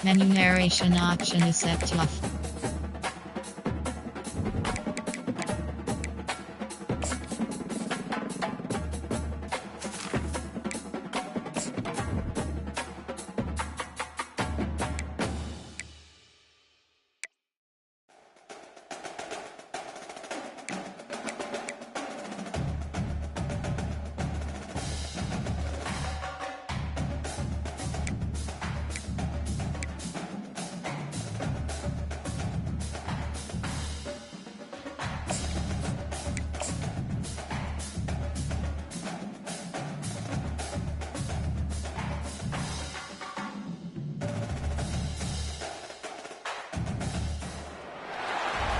Enumeration option is set to off.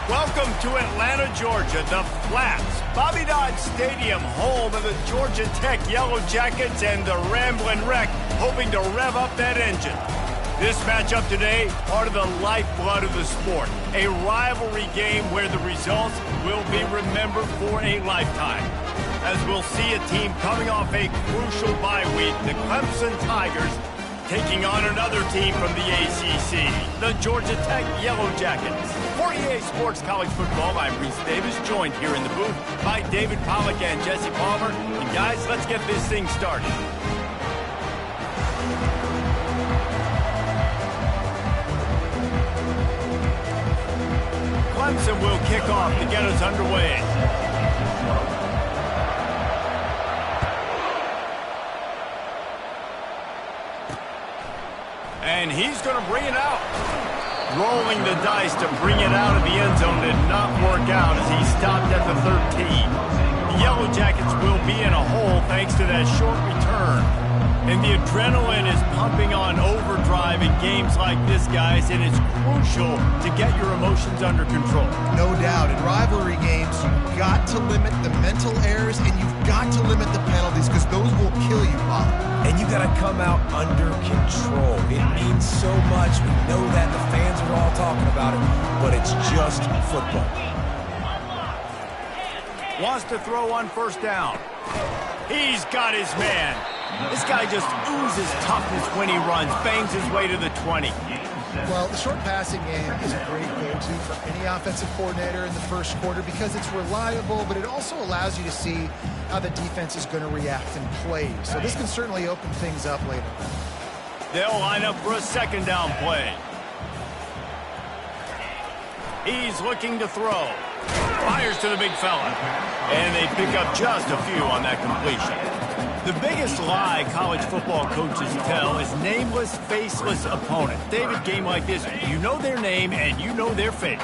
Welcome to Atlanta, Georgia, the Flats, Bobby Dodd Stadium, home of the Georgia Tech Yellow Jackets and the Ramblin' Wreck, hoping to rev up that engine. This matchup today, part of the lifeblood of the sport, a rivalry game where the results will be remembered for a lifetime. As we'll see a team coming off a crucial bye week, the Clemson Tigers, taking on another team from the ACC, the Georgia Tech Yellow Jackets. For EA Sports College Football, I'm Reese Davis, joined here in the booth by David Pollack and Jesse Palmer. And guys, let's get this thing started. Clemson will kick off to get us underway. And he's going to bring it out. Rolling the dice to bring it out of the end zone did not work out as he stopped at the 13. The Yellow Jackets will be in a hole thanks to that short return. And the adrenaline is pumping on overdrive in games like this, guys, and it's crucial to get your emotions under control. No doubt. In rivalry games, you've got to limit the mental errors and you've got to limit the penalties because those will kill you, Bob. And you got to come out under control. It means so much. We know that. The fans are all talking about it, but it's just football. Wants to throw on first down. He's got his man. This guy just oozes toughness when he runs, bangs his way to the 20. Well, the short passing game is a great go-to for any offensive coordinator in the first quarter because it's reliable, but it also allows you to see how the defense is going to react and play. So this can certainly open things up later. They'll line up for a second down play. He's looking to throw. Fires to the big fella. And they pick up just a few on that completion. The biggest lie college football coaches tell is nameless, faceless opponent. David, game like this, you know their name and you know their face.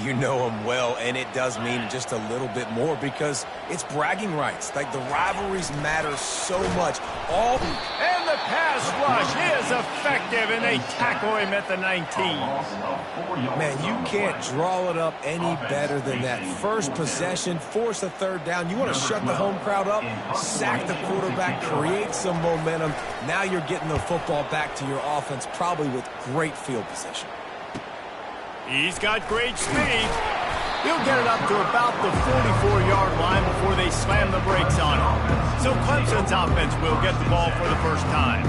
You know them well, and it does mean just a little bit more because it's bragging rights. Like, the rivalries matter so much. And the pass rush is effective, and they tackle him at the 19. Man, you can't draw it up any better than that. First possession, force a third down. You want to shut the home crowd up, sack the quarterback, create some momentum. Now you're getting the football back to your offense, probably with great field position. He's got great speed. He'll get it up to about the 44-yard line before they slam the brakes on him. So Clemson's offense will get the ball for the first time.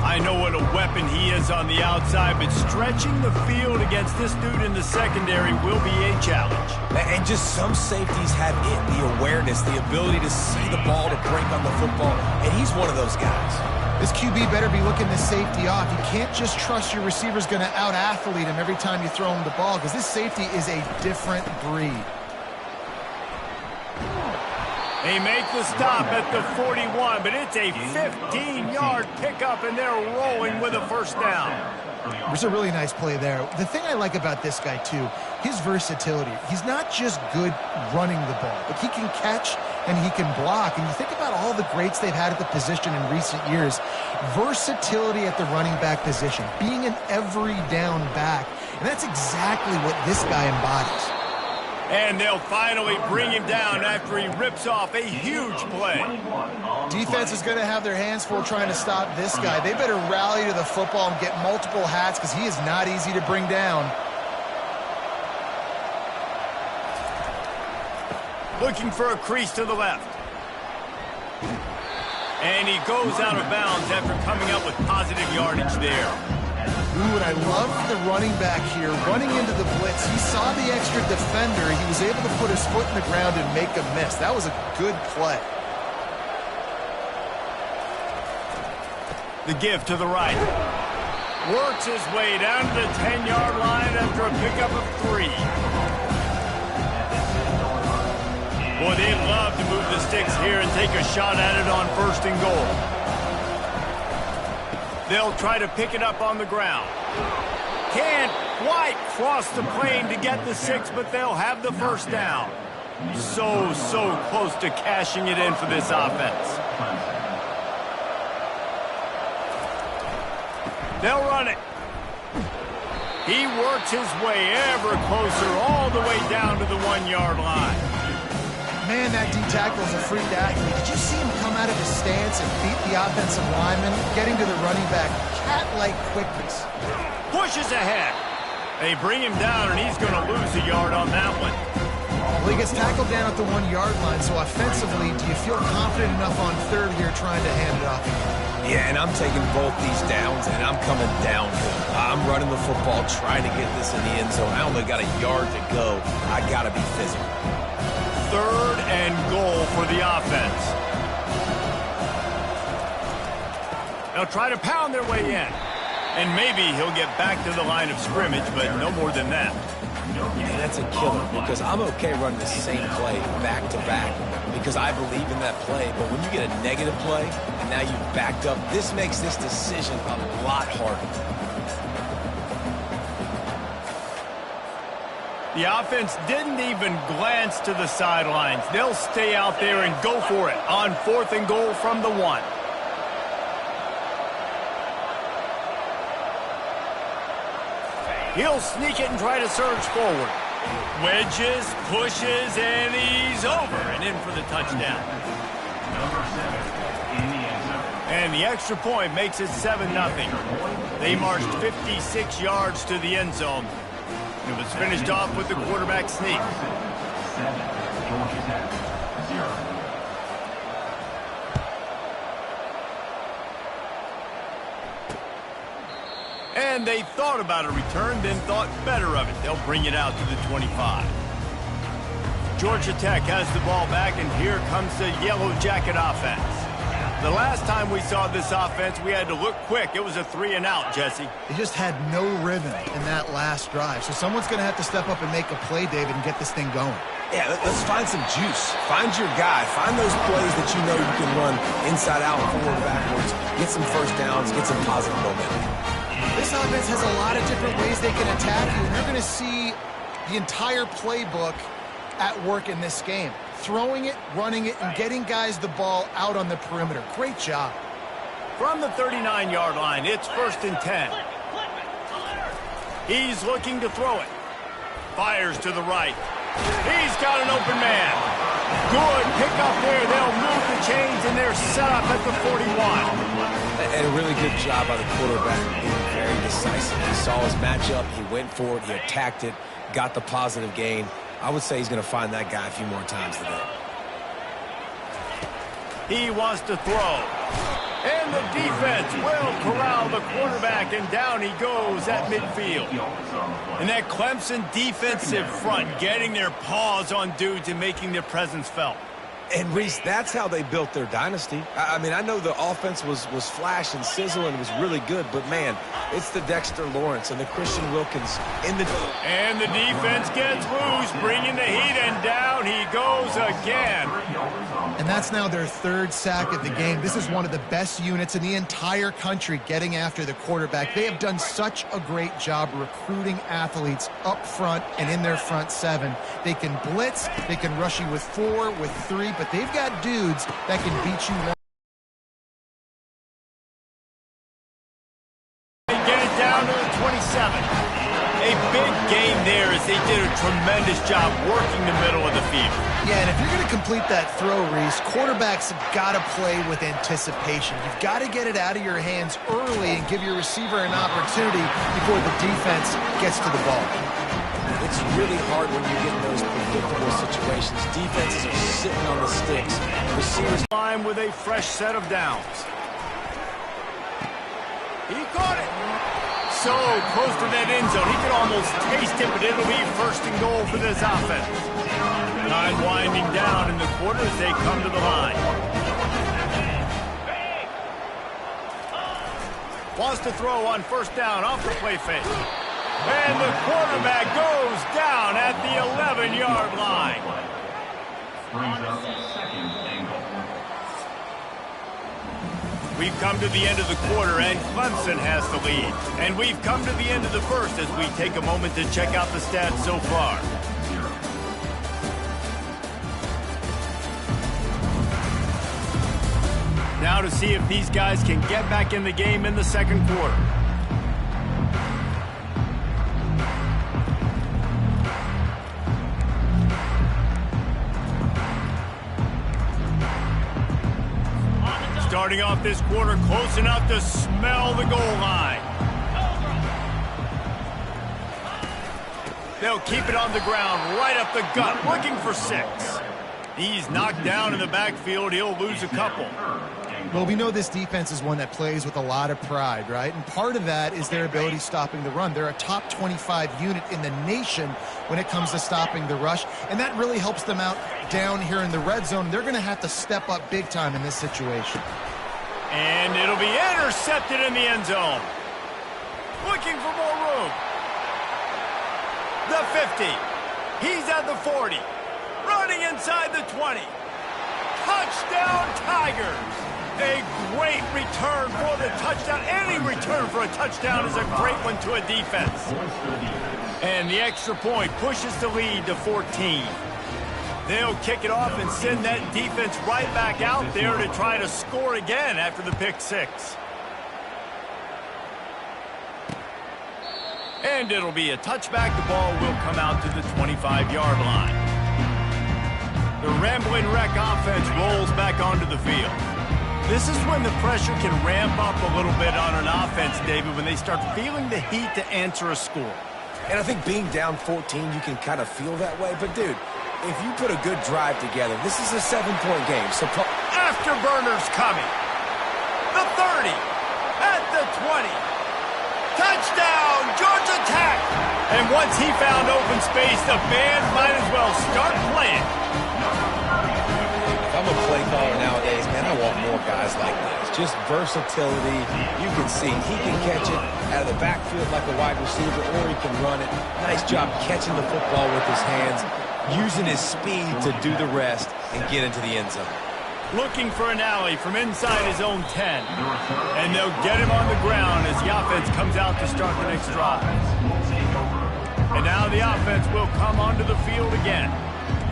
I know what a weapon he is on the outside, but stretching the field against this dude in the secondary will be a challenge. And just some safeties have it, the awareness, the ability to see the ball, to break on the football, and he's one of those guys. This QB better be looking this safety off. You can't just trust your receiver's going to out-athlete him every time you throw him the ball because this safety is a different breed. They make the stop at the 41, but it's a 15-yard pickup, and they're rolling with a first down. There's a really nice play there. The thing I like about this guy, too, his versatility. He's not just good running the ball, but he can catch and he can block. And you think about all the greats they've had at the position in recent years. Versatility at the running back position, being an every down back. And that's exactly what this guy embodies. And they'll finally bring him down after he rips off a huge play. Defense is going to have their hands full trying to stop this guy. They better rally to the football and get multiple hats because he is not easy to bring down. Looking for a crease to the left. And he goes out of bounds after coming up with positive yardage there. Ooh, and I love the running back here. Running into the blitz, he saw the extra defender. He was able to put his foot in the ground and make a miss. That was a good play. The give to the right. Works his way down to the 10-yard line after a pickup of 3. Boy, they'd love to move the sticks here and take a shot at it on 1st and goal. They'll try to pick it up on the ground. Can't quite cross the plane to get the 6, but they'll have the 1st down. So close to cashing it in for this offense. They'll run it. He works his way ever closer all the way down to the 1-yard line. Man, that D-tackle is a freak athlete. Did you see him come out of his stance and beat the offensive lineman, getting to the running back? Cat-like quickness. Pushes ahead. They bring him down, and he's going to lose a yard on that one. Well, he gets tackled down at the 1-yard line, so offensively, do you feel confident enough on 3rd here trying to hand it off again? Yeah, and I'm taking both these downs, and I'm coming downhill. I'm running the football, trying to get this in the end zone. I only got a yard to go. I got to be physical. 3rd and goal for the offense. They'll try to pound their way in. And maybe he'll get back to the line of scrimmage, but no more than that. Yeah, that's a killer because I'm okay running the same play back to back because I believe in that play. But when you get a negative play and now you've backed up, this makes this decision a lot harder. The offense didn't even glance to the sidelines. They'll stay out there and go for it on 4th and goal from the 1. He'll sneak it and try to surge forward. Wedges, pushes, and he's over and in for the touchdown. And the extra point makes it 7-0. They marched 56 yards to the end zone. It was finished off with the quarterback sneak. And they thought about a return, then thought better of it. They'll bring it out to the 25. Georgia Tech has the ball back, and here comes the Yellow Jacket offense. The last time we saw this offense, we had to look quick. It was a 3-and-out, Jesse. They just had no rhythm in that last drive. So someone's going to have to step up and make a play, David, and get this thing going. Yeah, let's find some juice. Find your guy. Find those plays that you know you can run inside out, forward, backwards. Get some 1st downs. Get some positive momentum. This offense has a lot of different ways they can attack you, and you're going to see the entire playbook at work in this game. Throwing it, running it, and getting guys the ball out on the perimeter. Great job. From the 39-yard line, it's 1st and 10. He's looking to throw it. Fires to the right. He's got an open man. Good pick up there. They'll move the chains, and they're set up at the 41. And a really good job by the quarterback being very decisive. He saw his matchup. He went for it. He attacked it. Got the positive gain. I would say he's going to find that guy a few more times today. He wants to throw. And the defense will corral the quarterback, and down he goes at midfield. And that Clemson defensive front getting their paws on dudes and making their presence felt. And, Reese, that's how they built their dynasty. I mean, I know the offense was flash and sizzle and was really good, but, man, it's the Dexter Lawrence and the Christian Wilkins in the... And the defense gets loose, bringing the heat, and down he goes again. And that's now their 3rd sack of the game. This is one of the best units in the entire country getting after the quarterback. They have done such a great job recruiting athletes up front and in their front 7. They can blitz, they can rush you with 4, with 3, but they've got dudes that can beat you one. They get it down to the 27. A big gain there as they did a tremendous job working the middle of the field. Yeah, and if you're going to complete that throw, Reese, quarterbacks have got to play with anticipation. You've got to get it out of your hands early and give your receiver an opportunity before the defense gets to the ball. It's really hard when you get in those predictable situations. Defenses are sitting on the sticks. Receivers line with a fresh set of downs. He caught it. so close to that end zone. He could almost taste it, but it'll be first and goal for this offense. Time winding down in the quarter as they come to the line. Wants to throw on first down off the play fake. And the quarterback goes down at the 11-yard line. We've come to the end of the quarter, and Clemson has the lead. And we've come to the end of the first as we take a moment to check out the stats so far. Now to see if these guys can get back in the game in the second quarter. Starting off this quarter close enough to smell the goal line. They'll keep it on the ground right up the gut, looking for 6. He's knocked down in the backfield. He'll lose a couple. Well, we know this defense is one that plays with a lot of pride, right? And part of that is their ability stopping the run. They're a top 25 unit in the nation when it comes to stopping the rush, and that really helps them out down here in the red zone. They're going to have to step up big time in this situation. And it'll be intercepted in the end zone. Looking for more room. The 50. He's at the 40. Running inside the 20. Touchdown, Tigers. A great return for the touchdown. Any return for a touchdown is a great one to a defense. And the extra point pushes the lead to 14. They'll kick it off and send that defense right back out there to try to score again after the pick 6. And it'll be a touchback. The ball will come out to the 25-yard line. The Ramblin' Wreck offense rolls back onto the field. This is when the pressure can ramp up a little bit on an offense, David, when they start feeling the heat to answer a score. And I think being down 14, you can kind of feel that way. But, dude, if you put a good drive together, this is a 7-point game. So Afterburners coming. The 30. At the 20. Touchdown, Georgia Tech. And once he found open space, the band might as well start playing. If I'm a play caller nowadays, man, I want more guys like this. Just versatility. You can see he can catch it out of the backfield like a wide receiver, or he can run it. Nice job catching the football with his hands, using his speed to do the rest and get into the end zone. Looking for an alley from inside his own 10. And they'll get him on the ground as the offense comes out to start the next drive. And now the offense will come onto the field again.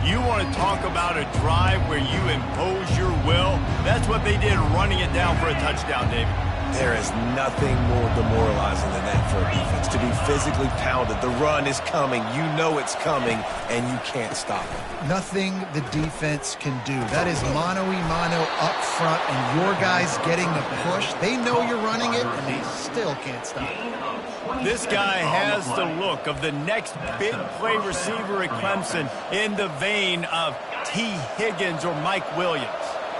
You want to talk about a drive where you impose your will? That's what they did running it down for a touchdown, David. There is nothing more demoralizing than that for a defense, to be physically pounded. The run is coming. You know it's coming, and you can't stop it. Nothing the defense can do. That is mano-a-mano up front, and your guys getting the push. They know you're running it, and they still can't stop it. This guy has the look of the next big play receiver at Clemson in the vein of T. Higgins or Mike Williams.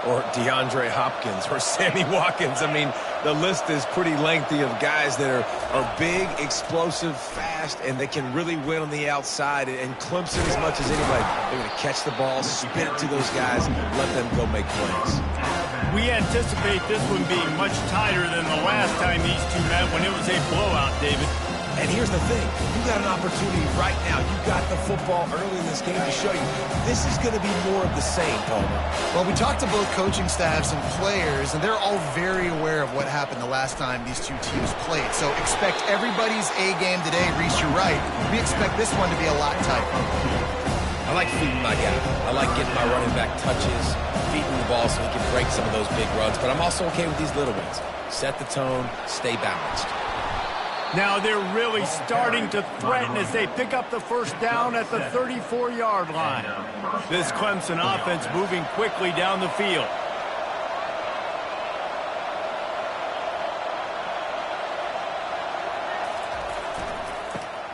Or DeAndre Hopkins or Sammy Watkins. I mean, the list is pretty lengthy of guys that are big, explosive, fast, and they can really win on the outside. And Clemson, as much as anybody, they're going to catch the ball, spin it to those guys, let them go make plays. We anticipate this one being much tighter than the last time these two met when it was a blowout, David. And here's the thing. You got an opportunity right now. You got the football early in this game to show you this is going to be more of the same, Palmer. Well, we talked to both coaching staffs and players, and they're all very aware of what happened the last time these two teams played. So expect everybody's A game today. Reese, you're right. We expect this one to be a lot tighter. I like feeding my guy. I like getting my running back touches, feeding the ball so he can break some of those big runs. But I'm also okay with these little ones. Set the tone, stay balanced. Now they're really starting to threaten as they pick up the first down at the 34-yard line. This Clemson offense moving quickly down the field.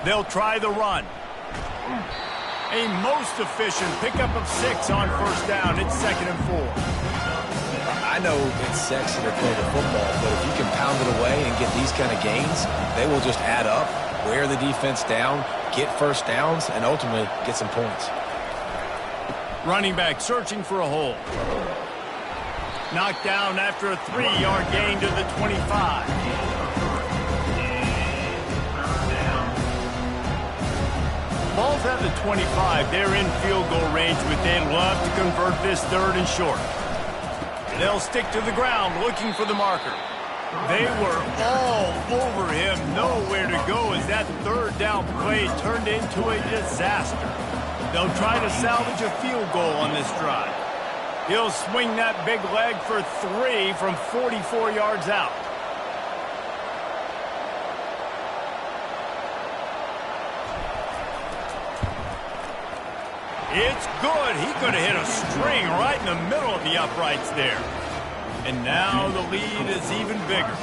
They'll try the run. A most efficient pickup of 6 on first down. It's 2nd and 4. I know it's sexy to throw the football, but if you can pound it away and get these kind of gains, they will just add up, wear the defense down, get first downs, and ultimately get some points. Running back searching for a hole. Knocked down after a 3-yard gain to the 25. Ball's at the 25. They're in field goal range, but they'd love to convert this 3rd and short. They'll stick to the ground looking for the marker. They were all over him, nowhere to go as that 3rd down play turned into a disaster. They'll try to salvage a field goal on this drive. He'll swing that big leg for 3 from 44 yards out. It's good. He could have hit a string right in the middle of the uprights there. And now the lead is even bigger.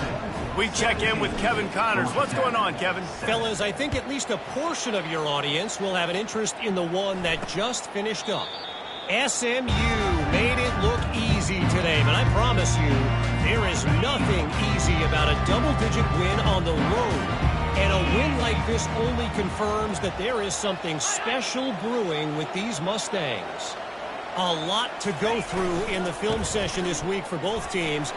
We check in with Kevin Connors. What's going on, Kevin? Fellas, I think at least a portion of your audience will have an interest in the one that just finished up. SMU made it look easy today, but I promise you, there is nothing easy about a double-digit win on the road. And a win like this only confirms that there is something special brewing with these Mustangs. A lot to go through in the film session this week for both teams.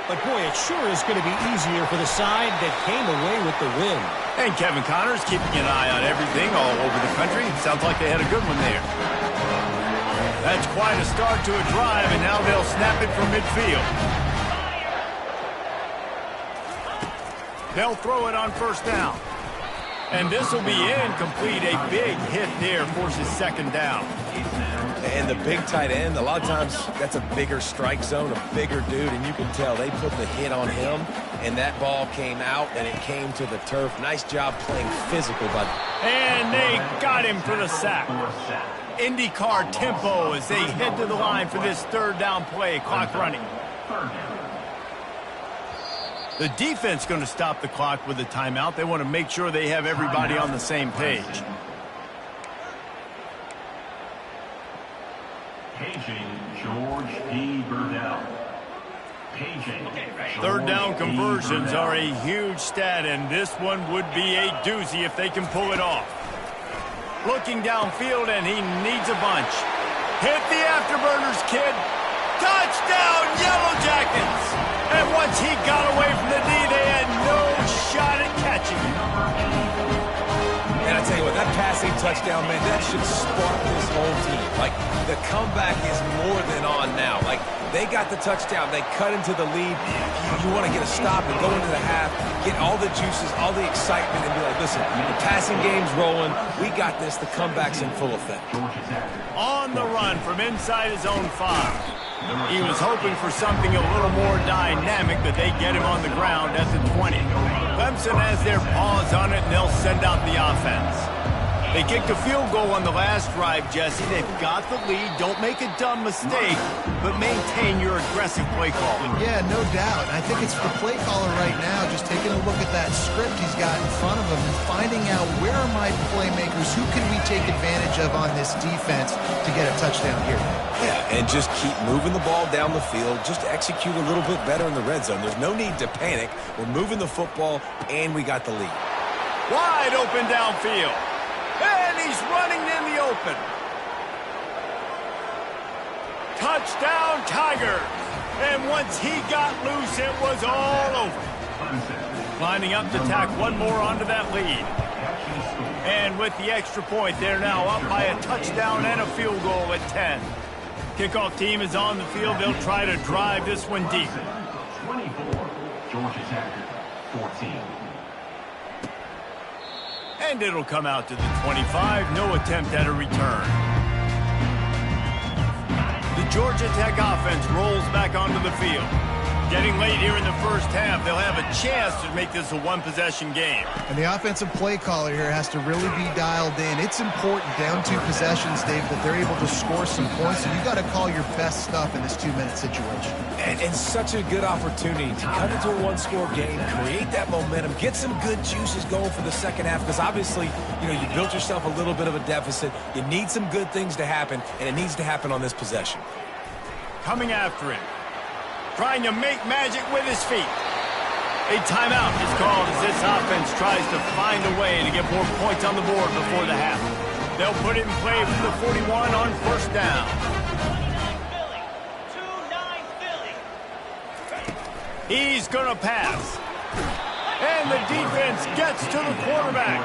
But, boy, it sure is going to be easier for the side that came away with the win. And Kevin Connors keeping an eye on everything all over the country. Sounds like they had a good one there. That's quite a start to a drive, and now they'll snap it from midfield. They'll throw it on 1st down. And this will be incomplete. A big hit there forces 2nd down. And the big tight end, a lot of times that's a bigger strike zone, a bigger dude, and you can tell they put the hit on him, and that ball came out, and it came to the turf. Nice job playing physical by them. And they got him for the sack. IndyCar tempo as they head to the line for this 3rd down play. Clock running. The defense going to stop the clock with a timeout. They want to make sure they have everybody on the same page. Paging George P. Burdell. Paging. 3rd down conversions are a huge stat, and this one would be a doozy if they can pull it off. Looking downfield, and he needs a bunch. Hit the afterburners, kid. Touchdown, Yellow Jackets! And once he got away from the D, they had no shot at catching him. And I tell you what, that passing touchdown, man, that should spark this whole team. Like, the comeback is more than on now. Like, they got the touchdown. They cut into the lead. You want to get a stop and go into the half, get all the juices, all the excitement, and be like, listen, the passing game's rolling. We got this. The comeback's in full effect. On the run from inside his own 5. He was hoping for something a little more dynamic, but they get him on the ground at the 20. Clemson has their paws on it, and they'll send out the offense. They kicked a field goal on the last drive, Jesse. They've got the lead. Don't make a dumb mistake, but maintain your aggressive play calling. Yeah, no doubt. I think it's the play caller right now just taking a look at that script he's got in front of him and finding out where are my playmakers, who can we take advantage of on this defense to get a touchdown here. Yeah, and just keep moving the ball down the field. Just execute a little bit better in the red zone. There's no need to panic. We're moving the football, and we got the lead. Wide open downfield. And he's running in the open. Touchdown, Tigers. And once he got loose, it was all over. Lining up to tack one more onto that lead. And with the extra point, they're now up by a touchdown and a field goal at 10. Kickoff team is on the field. They'll try to drive this one deep. 24, Georgia Tech, 14. And it'll come out to the 25. No attempt at a return. The Georgia Tech offense rolls back onto the field. Getting late here in the first half, they'll have a chance to make this a one-possession game. And the offensive play caller here has to really be dialed in. It's important down 2 possessions, Dave, that they're able to score some points. So you got to call your best stuff in this 2-minute situation. And such a good opportunity to cut into a one-score game, create that momentum, get some good juices going for the second half. Because obviously, you built yourself a little bit of a deficit. You need some good things to happen, and it needs to happen on this possession. Coming after him. trying to make magic with his feet. A timeout is called as this offense tries to find a way to get more points on the board before the half. They'll put it in play from the 41 on first down. 29 Philly. He's going to pass. And the defense gets to the quarterback.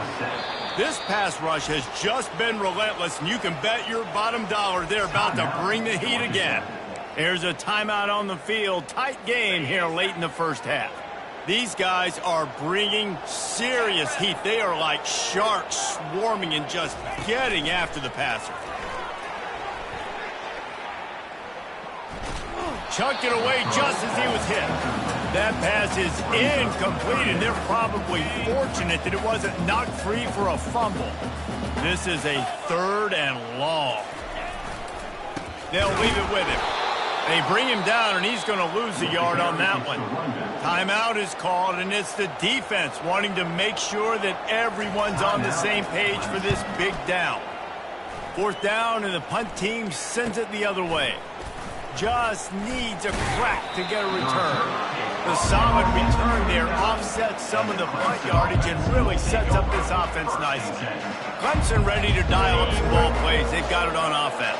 This pass rush has just been relentless, and you can bet your bottom dollar they're about to bring the heat again. There's a timeout on the field. Tight game here late in the first half. These guys are bringing serious heat. They are like sharks swarming and just getting after the passer. Chucked it away just as he was hit. That pass is incomplete, and they're probably fortunate that it wasn't knocked free for a fumble. This is a 3rd and long. They'll leave it with him. They bring him down, and he's going to lose a yard on that one. Timeout is called, and it's the defense wanting to make sure that everyone's on the same page for this big down. 4th down, and the punt team sends it the other way. Just needs a crack to get a return. The solid return there offsets some of the punt yardage and really sets up this offense nicely. Clemson ready to dial up some ball plays. They've got it on offense.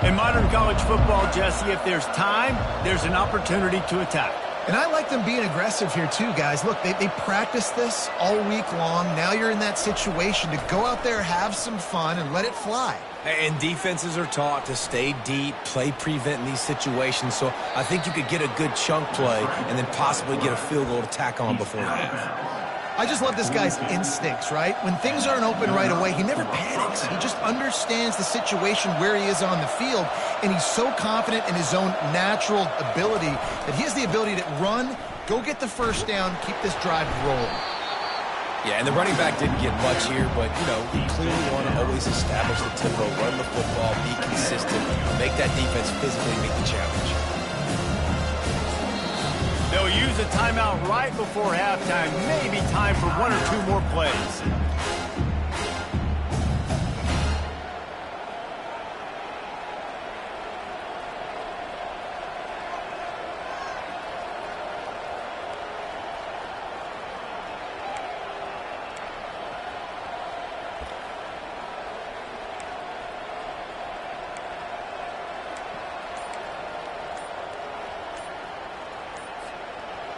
In modern college football, Jesse, if there's time, there's an opportunity to attack. And I like them being aggressive here too, guys. Look, they practice this all week long. Now you're in that situation to go out there, have some fun, and let it fly. And defenses are taught to stay deep, play prevent in these situations. So I think you could get a good chunk play and then possibly get a field goal to tack on before the half. I just love this guy's instincts, right? When things aren't open right away, he never panics. He just understands the situation where he is on the field, and he's so confident in his own natural ability that he has the ability to run, go get the first down, keep this drive rolling. Yeah, and the running back didn't get much here, but, you know, we clearly want to always establish the tempo, run the football, be consistent, make that defense physically meet the challenge. They'll use a timeout right before halftime, maybe time for 1 or 2 more plays.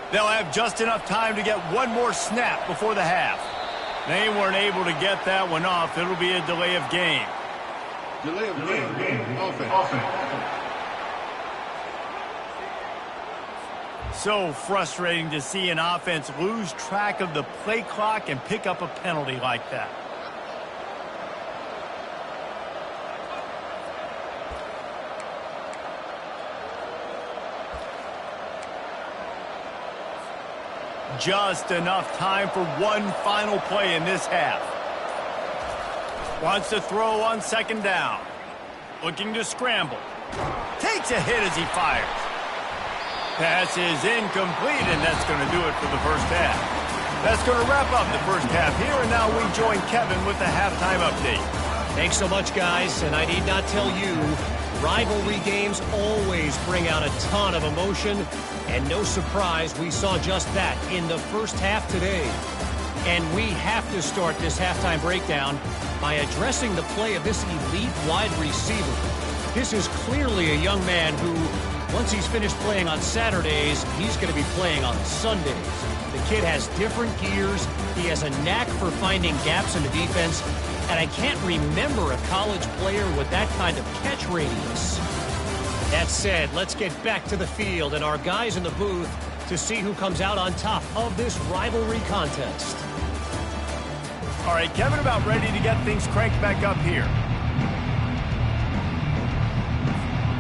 They'll have just enough time to get 1 more snap before the half. They weren't able to get that one off. It'll be a delay of game. Delay of game. Offense. So frustrating to see an offense lose track of the play clock and pick up a penalty like that. Just enough time for 1 final play in this half. Wants to throw on 2nd down. Looking to scramble. Takes a hit as he fires. Pass is incomplete, and that's going to do it for the first half. That's going to wrap up the first half here, and now we join Kevin with the halftime update. Thanks so much, guys, and I need not tell you, rivalry games always bring out a ton of emotion, and no surprise, we saw just that in the first half today. And we have to start this halftime breakdown by addressing the play of this elite wide receiver. This is clearly a young man who, once he's finished playing on Saturdays, he's going to be playing on Sundays. The kid has different gears. He has a knack for finding gaps in the defense. And I can't remember a college player with that kind of catch radius. That said, let's get back to the field and our guys in the booth to see who comes out on top of this rivalry contest. All right, Kevin, about ready to get things cranked back up here.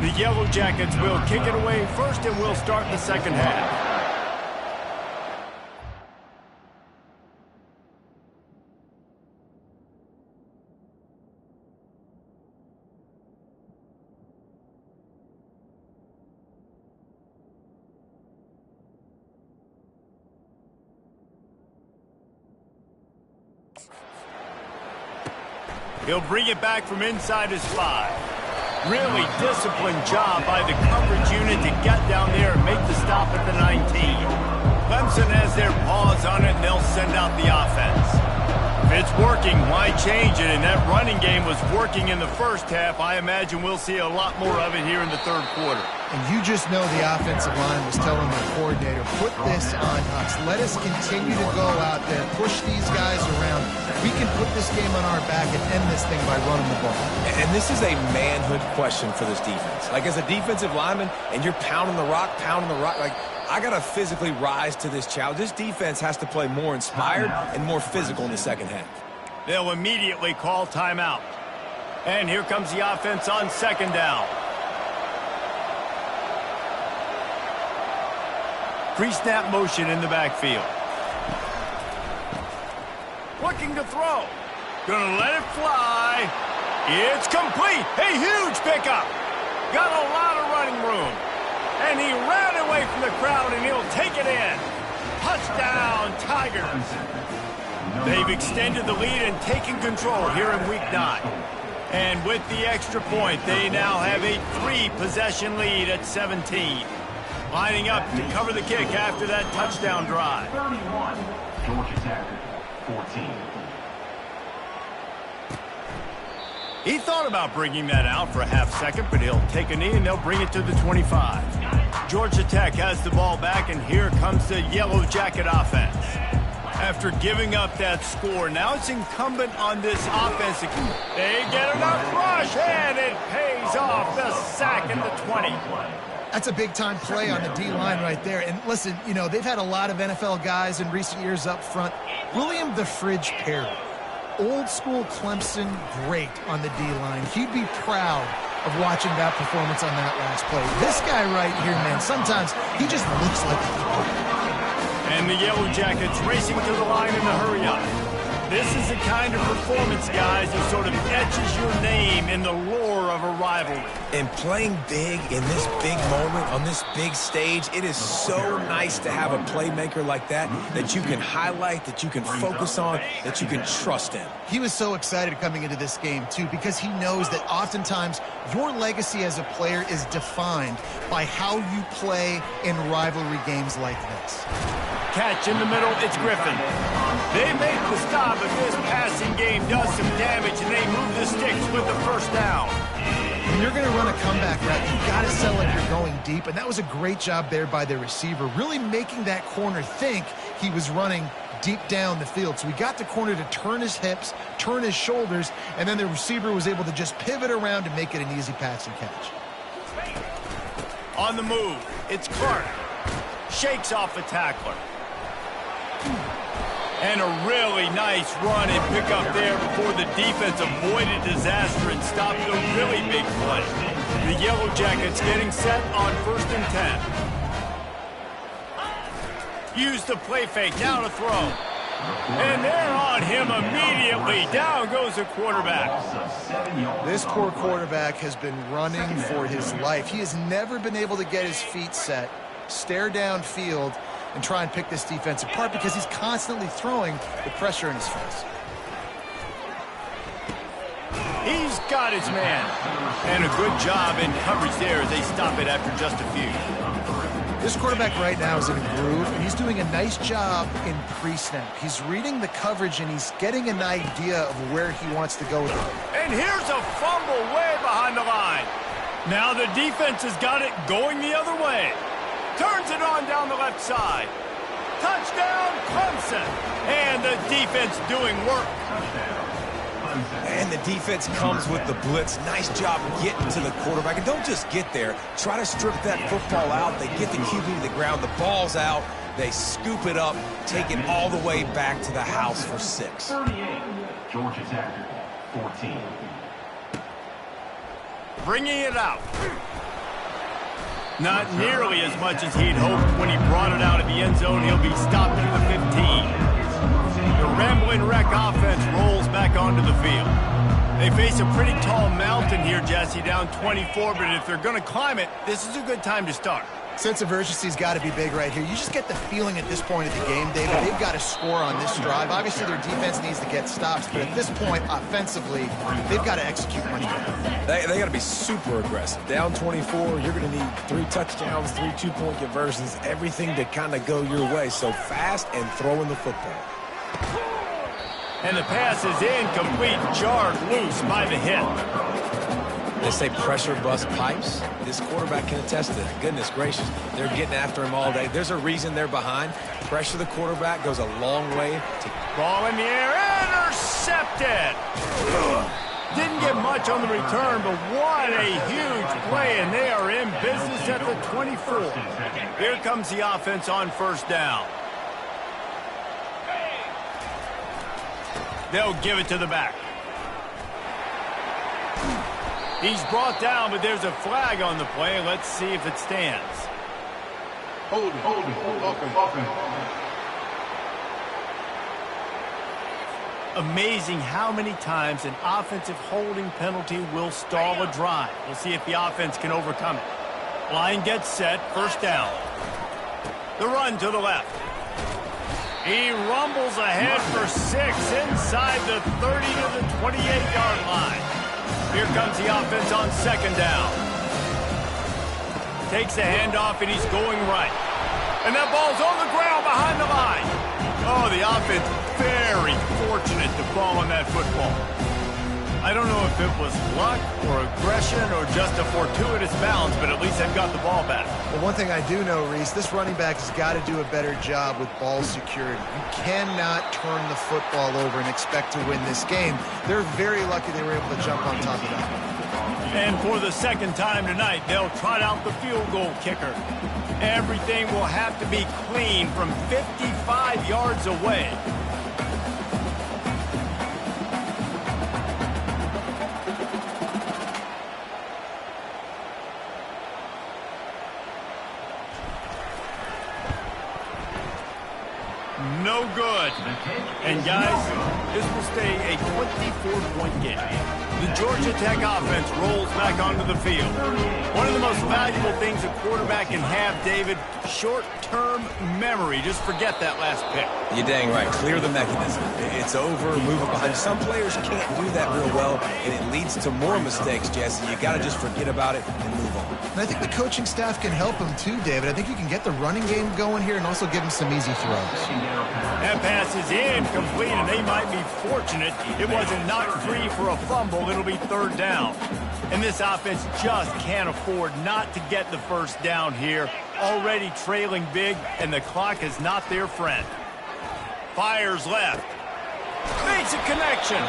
The Yellow Jackets will kick it away first, and we'll start the second half. He'll bring it back from inside his 5. Really disciplined job by the coverage unit to get down there and make the stop at the 19. Clemson has their paws on it, and they'll send out the offense. If it's working, why change it? And that running game was working in the first half. I imagine we'll see a lot more of it here in the third quarter. And you just know the offensive line was telling their coordinator, put this on us. Let us continue to go out there, push these guys around. We can put this game on our back and end this thing by running the ball. And this is a manhood question for this defense. Like, as a defensive lineman, and you're pounding the rock, like, I got to physically rise to this challenge. This defense has to play more inspired and more physical in the second half. They'll immediately call timeout. And here comes the offense on second down. Pre-snap motion in the backfield. Looking to throw. Gonna let it fly. It's complete. A huge pickup. Got a lot of running room. And he ran away from the crowd, and he'll take it in. Touchdown, Tigers. They've extended the lead and taken control here in Week 9. And with the extra point, they now have a 3-possession lead at 17. Lining up to cover the kick after that touchdown drive. 31, Georgia Tech, 14. He thought about bringing that out for a half second, but he'll take a knee and they'll bring it to the 25. Georgia Tech has the ball back, and here comes the Yellow Jacket offense. After giving up that score, now it's incumbent on this offense. They get enough rush, and it pays off. The sack at the 20. That's a big-time play on the D-line right there. And listen, you know, they've had a lot of NFL guys in recent years up front. William the Fridge Perry, old-school Clemson great on the D-line. He'd be proud of watching that performance on that last play. This guy right here, man, sometimes he just looks like a pro. And the Yellow Jackets racing to the line in the hurry-up. This is the kind of performance, guys, that sort of etches your name in the lore of a rivalry. And playing big in this big moment, on this big stage, it is so nice to have a playmaker like that you can highlight, that you can focus on, that you can trust in. He was so excited coming into this game, too, because he knows that oftentimes your legacy as a player is defined by how you play in rivalry games like this. Catch in the middle, it's Griffin. They make the stop, but this passing game does some damage, and they move the sticks with the first down. When you're going to run a comeback route, you've got to sell like you're going deep, and that was a great job there by the receiver, really making that corner think he was running deep down the field. So he got the corner to turn his hips, turn his shoulders, and then the receiver was able to just pivot around and make it an easy pass and catch. On the move, it's Clark. Shakes off a tackler. And a really nice run and pick up there before the defense avoided disaster and stopped a really big play. The Yellow Jackets getting set on 1st and 10. Use the play fake, now to throw. And they're on him immediately. Down goes the quarterback. This poor quarterback has been running for his life. He has never been able to get his feet set, stare downfield, and try and pick this defense apart because he's constantly throwing with pressure in his face. He's got his man. And a good job in coverage there as they stop it after just a few. This quarterback right now is in a groove, and he's doing a nice job in pre-snap. He's reading the coverage, and he's getting an idea of where he wants to go with it. And here's a fumble way behind the line. Now the defense has got it going the other way. Turns it on down the left side. Touchdown, Clemson. And the defense doing work. And the defense comes with the blitz. Nice job getting to the quarterback. And don't just get there. Try to strip that football out. They get the QB to the ground. The ball's out. They scoop it up, take it all the way back to the house for 6. 38, Georgia Tech, 14. Bringing it out. Not nearly as much as he'd hoped when he brought it out of the end zone. He'll be stopped at the 15. The Rambling Wreck offense rolls back onto the field. They face a pretty tall mountain here, Jesse, down 24, but if they're going to climb it, this is a good time to start. Sense of urgency's got to be big right here. You just get the feeling at this point of the game, David, they've got to score on this drive. Obviously, their defense needs to get stops, but at this point, offensively, they've got to execute much better. They got to be super aggressive. Down 24, you're going to need 3 touchdowns, 3 2-point conversions, everything to kind of go your way. So fast and throwing the football. And the pass is incomplete, jarred loose by the hit. They say pressure bust pipes. This quarterback can attest to that. Goodness gracious. They're getting after him all day. There's a reason they're behind. Pressure the quarterback goes a long way. Ball in the air, intercepted. Didn't get much on the return, but what a huge play, and they are in business at the 24. Here comes the offense on first down. They'll give it to the back. He's brought down, but there's a flag on the play. Let's see if it stands. Hold it. Offense. Amazing how many times an offensive holding penalty will stall a drive. We'll see if the offense can overcome it. Line gets set, first down. The run to the left. He rumbles ahead for 6 inside the 30 to the 28-yard line. Here comes the offense on second down. Takes the handoff, and he's going right. And that ball's on the ground behind the line. Oh, the offense very fortunate to fall on that football. I don't know if it was luck or aggression or just a fortuitous bounce, but at least they've got the ball back. Well, one thing I do know, Reese, this running back has got to do a better job with ball security. You cannot turn the football over and expect to win this game. They're very lucky they were able to jump on top of that. And for the second time tonight, they'll trot out the field goal kicker. Everything will have to be clean from 55 yards away. No good. And guys, this will stay a 24-point game. The Georgia Tech offense rolls back onto the field. One of the most valuable things a quarterback can have, David, short-term memory. Just forget that last pick. You're dang right. Clear the mechanism. It's over, move it behind. Some players can't do that real well, and it leads to more mistakes, Jesse. You got to just forget about it and move on. And I think the coaching staff can help him too, David. I think you can get the running game going here and also give him some easy throws. That pass is incomplete, and they might be fortunate it wasn't knocked free for a fumble. It'll be third down. And this offense just can't afford not to get the first down here. Already trailing big, and the clock is not their friend. Fires left. Makes a connection.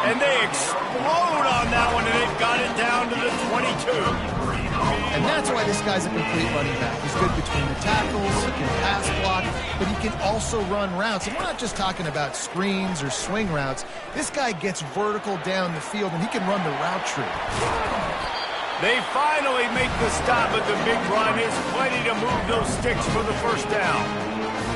And they explode on that one, and they've got it down to the 22. And that's why this guy's a complete running back. He's good between the tackles, he can pass block, but he can also run routes. And we're not just talking about screens or swing routes. This guy gets vertical down the field, and he can run the route tree. They finally make the stop, but the big run is plenty to move those sticks for the first down.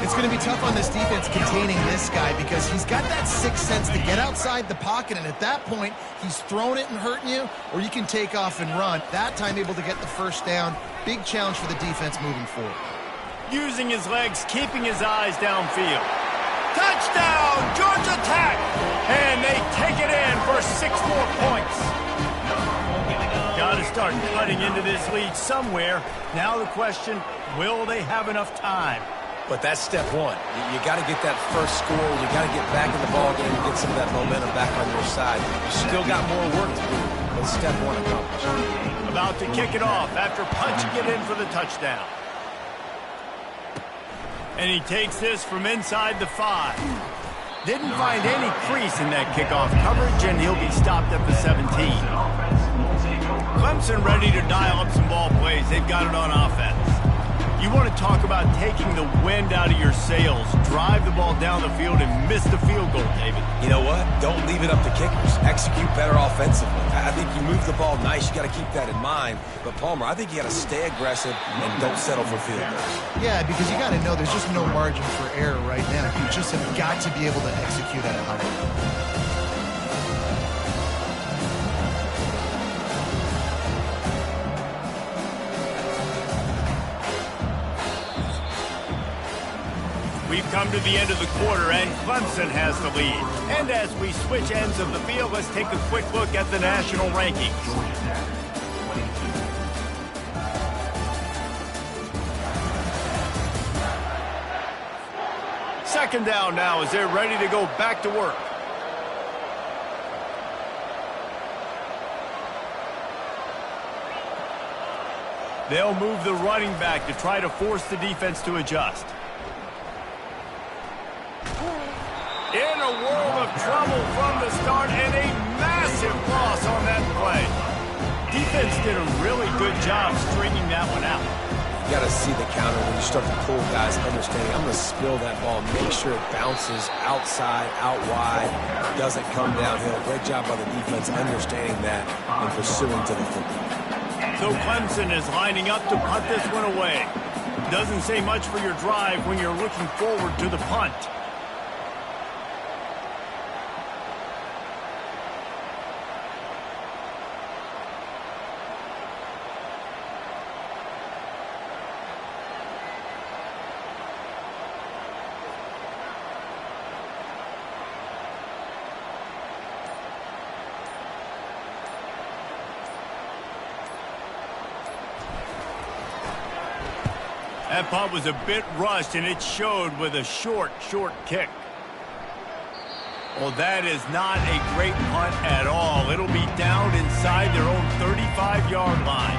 It's going to be tough on this defense containing this guy because he's got that sixth sense to get outside the pocket, and at that point, he's throwing it and hurting you, or you can take off and run. That time able to get the first down. Big challenge for the defense moving forward. Using his legs, keeping his eyes downfield. Touchdown, Georgia Tech! And they take it in for 6 more points. Got to start cutting into this lead somewhere. Now the question, will they have enough time? But that's step one. You got to get that first score. You got to get back in the ball game and get some of that momentum back on your side. You still got more work to do, but step one accomplished. About to kick it off after punching it in for the touchdown. And he takes this from inside the 5. Didn't find any crease in that kickoff coverage, and he'll be stopped at the 17. Clemson ready to dial up some ball plays. They've got it on offense. You want to talk about taking the wind out of your sails. Drive the ball down the field and miss the field goal, David. You know what? Don't leave it up to kickers. Execute better offensively. I think you move the ball nice. You got to keep that in mind. But, Palmer, I think you got to stay aggressive and don't settle for field goals. Yeah, because you got to know there's just no margin for error right now. You just have got to be able to execute at a high level. come to the end of the quarter, and Clemson has the lead. And as we switch ends of the field, let's take a quick look at the national rankings. Second down now as they're ready to go back to work. They'll move the running back to try to force the defense to adjust. In a world of trouble from the start, and a massive loss on that play. Defense did a really good job stringing that one out. You got to see the counter when you start to pull guys understanding. I'm going to spill that ball, make sure it bounces outside, out wide, doesn't come downhill. Great job by the defense understanding that and pursuing to the football. So Clemson is lining up to punt this one away. Doesn't say much for your drive when you're looking forward to the punt. That punt was a bit rushed, and it showed with a short kick. Well, that is not a great punt at all. It'll be down inside their own 35-yard line.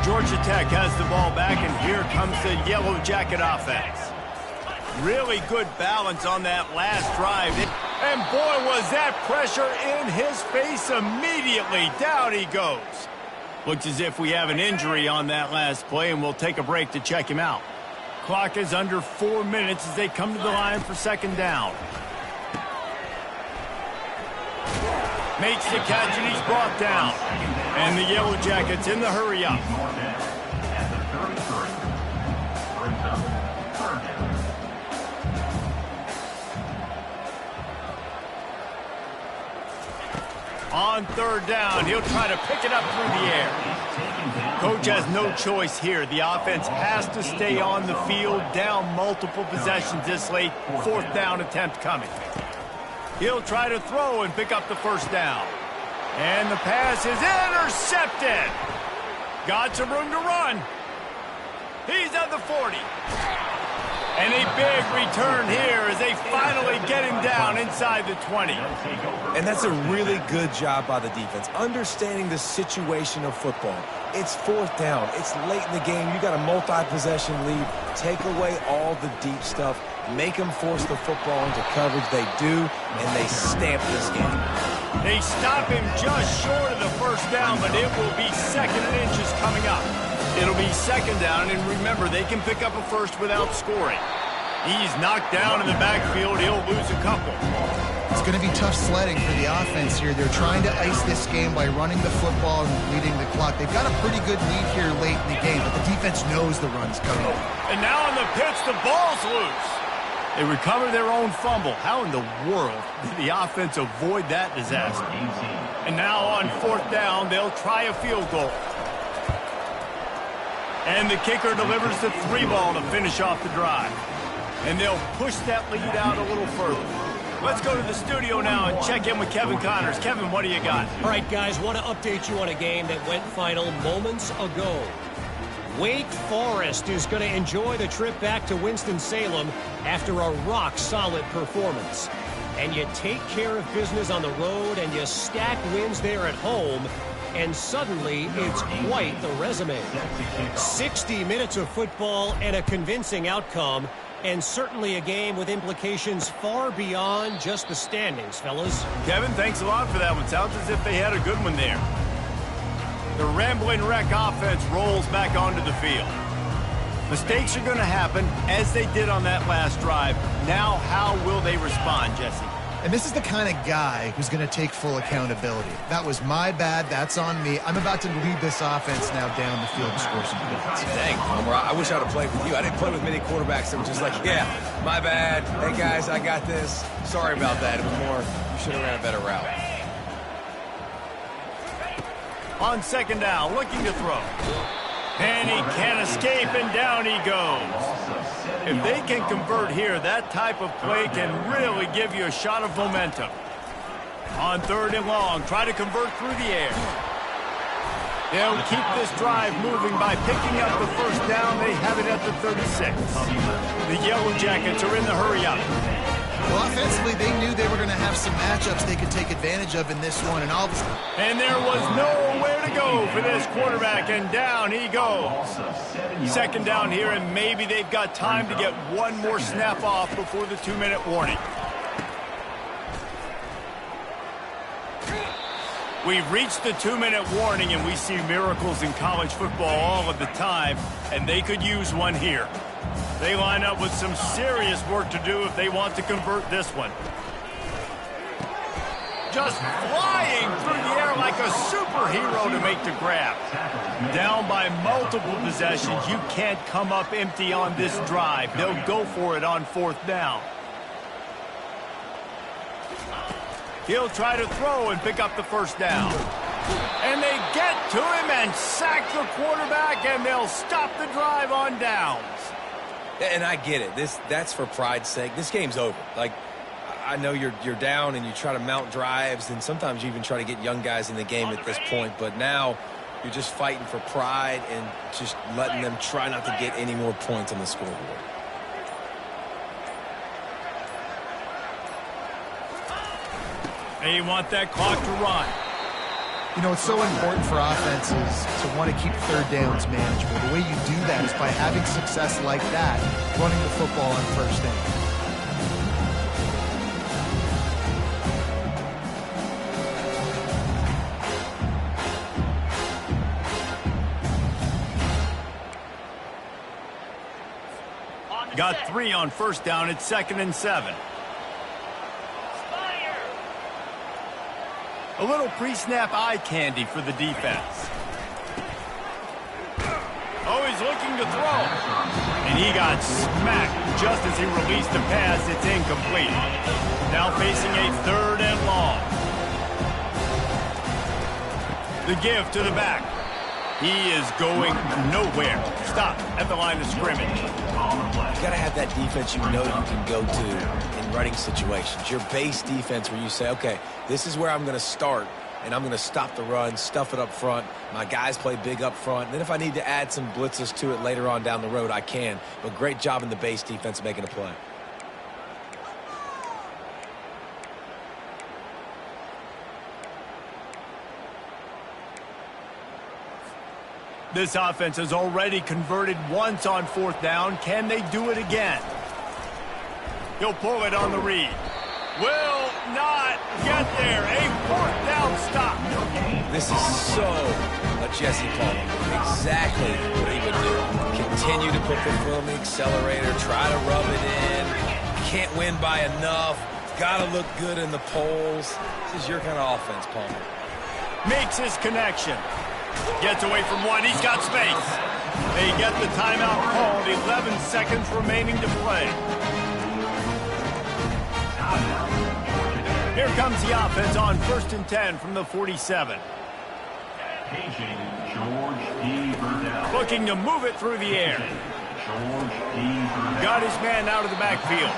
Georgia Tech has the ball back, and here comes the Yellow Jacket offense. Really good balance on that last drive. And boy, was that pressure in his face immediately. Down he goes. Looks as if we have an injury on that last play, and we'll take a break to check him out. Clock is under 4 minutes as they come to the line for second down. Makes the catch, and he's brought down. And the Yellow Jackets in the hurry up. On third down, he'll try to pick it up through the air. Coach has no choice here. The offense has to stay on the field, down multiple possessions this late. Fourth down attempt coming. He'll try to throw and pick up the first down. And the pass is intercepted. Got some room to run. He's at the 40. And a big return here as they finally get him down inside the 20. And that's a really good job by the defense, understanding the situation of football. It's fourth down. It's late in the game. You got a multi-possession lead. Take away all the deep stuff. Make them force the football into coverage. They do, and they stamp this game. They stop him just short of the first down, but it will be second and inches coming up. It'll be second down, and remember, they can pick up a first without scoring. He's knocked down in the backfield. He'll lose a couple. It's going to be tough sledding for the offense here. They're trying to ice this game by running the football and leading the clock. They've got a pretty good lead here late in the game, but the defense knows the run's coming. And now on the pitch, the ball's loose. They recover their own fumble. How in the world did the offense avoid that disaster? And now on fourth down, they'll try a field goal. And the kicker delivers the 3-ball to finish off the drive. And they'll push that lead out a little further. Let's go to the studio now and check in with Kevin Connors. Kevin, what do you got? All right, guys, want to update you on a game that went final moments ago. Wake Forest is going to enjoy the trip back to Winston-Salem after a rock-solid performance. And you take care of business on the road and you stack wins there at home, and suddenly it's quite the resume. 60 minutes of football and a convincing outcome, and certainly a game with implications far beyond just the standings, fellas. Kevin, thanks a lot for that one. Sounds as if they had a good one there. The Ramblin' Wreck offense rolls back onto the field. Mistakes are going to happen, as they did on that last drive. Now, how will they respond, Jesse? And this is the kind of guy who's going to take full accountability. That was my bad. That's on me. I'm about to lead this offense now down the field and score some points. Dang, Homer, I wish I would have played with you. I didn't play with many quarterbacks that were just like, yeah, my bad. Hey, guys, I got this. Sorry about that. It was more, you should have ran a better route. On second down, looking to throw. And he can't escape, and down he goes. If they can convert here, that type of play can really give you a shot of momentum. On 3rd and long, try to convert through the air. They'll keep this drive moving by picking up the first down. They have it at the 36. The Yellow Jackets are in the hurry-up. Well, offensively, they knew they were going to have some matchups they could take advantage of in this one, and all of a sudden... And there was nowhere to go for this quarterback, and down he goes. 2nd down here, and maybe they've got time to get one more snap off before the 2-minute warning. We've reached the 2-minute warning, and we see miracles in college football all of the time, and they could use one here. They line up with some serious work to do if they want to convert this one. Just flying through the air like a superhero to make the grab. Down by multiple possessions, you can't come up empty on this drive. They'll go for it on 4th down. He'll try to throw and pick up the first down. And they get to him and sack the quarterback, and they'll stop the drive on downs. And I get it. That's for pride's sake. This game's over. Like, I know you're down and you try to mount drives, and sometimes you even try to get young guys in the game at this point. But now you're just fighting for pride and just letting them try not to get any more points on the scoreboard. They want that clock to run. You know, it's so important for offenses to want to keep 3rd downs manageable. The way you do that is by having success like that, running the football on 1st down. Got 3 on 1st down. It's 2nd and 7. A little pre-snap eye candy for the defense. Oh, he's looking to throw. And he got smacked just as he released the pass. It's incomplete. Now facing a 3rd and long. The give to the back. He is going nowhere. Stop at the line of scrimmage. You got to have that defense you know you can go to in running situations. Your base defense where you say, okay, this is where I'm going to start, and I'm going to stop the run, stuff it up front. My guys play big up front. And then if I need to add some blitzes to it later on down the road, I can. But great job in the base defense making a play. This offense has already converted once on 4th down. Can they do it again? He'll pull it on the read. Will not get there. A 4th down stop. This is so a Jesse Palmer. Exactly what he would do. Continue to put the foot on the accelerator. Try to rub it in. Can't win by enough. Got to look good in the polls. This is your kind of offense, Palmer. Makes his connection. Gets away from one. He's got space. They get the timeout called. 11 seconds remaining to play. Here comes the offense on 1st and 10 from the 47. Looking to move it through the air. Got his man out of the backfield.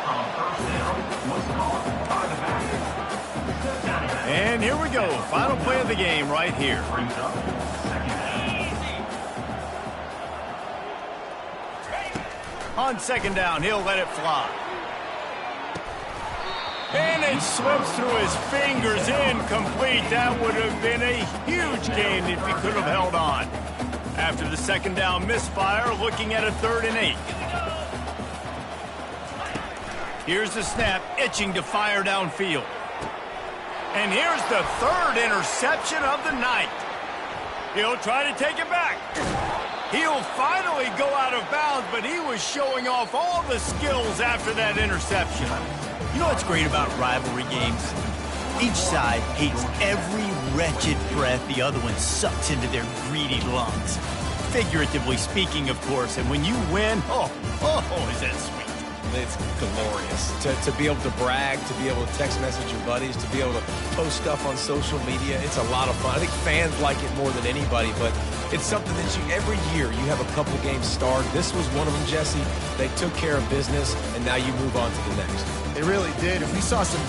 And here we go. Final play of the game right here. On 2nd down, he'll let it fly. And it slips through his fingers, incomplete. That would have been a huge gain if he could have held on. After the 2nd down misfire, looking at a 3rd and 8. Here's the snap, itching to fire downfield. And here's the 3rd interception of the night. He'll try to take it back. He'll finally go out of bounds, but he was showing off all the skills after that interception. You know what's great about rivalry games? Each side hates every wretched breath the other one sucks into their greedy lungs. Figuratively speaking, of course, and when you win, oh, is that sweet. it's glorious. To be able to brag, to be able to text message your buddies, to be able to post stuff on social media, it's a lot of fun. I think fans like it more than anybody, but it's something that every year you have a couple games starred. This was one of them, Jesse. They took care of business, and now you move on to the next. They really did. And we saw some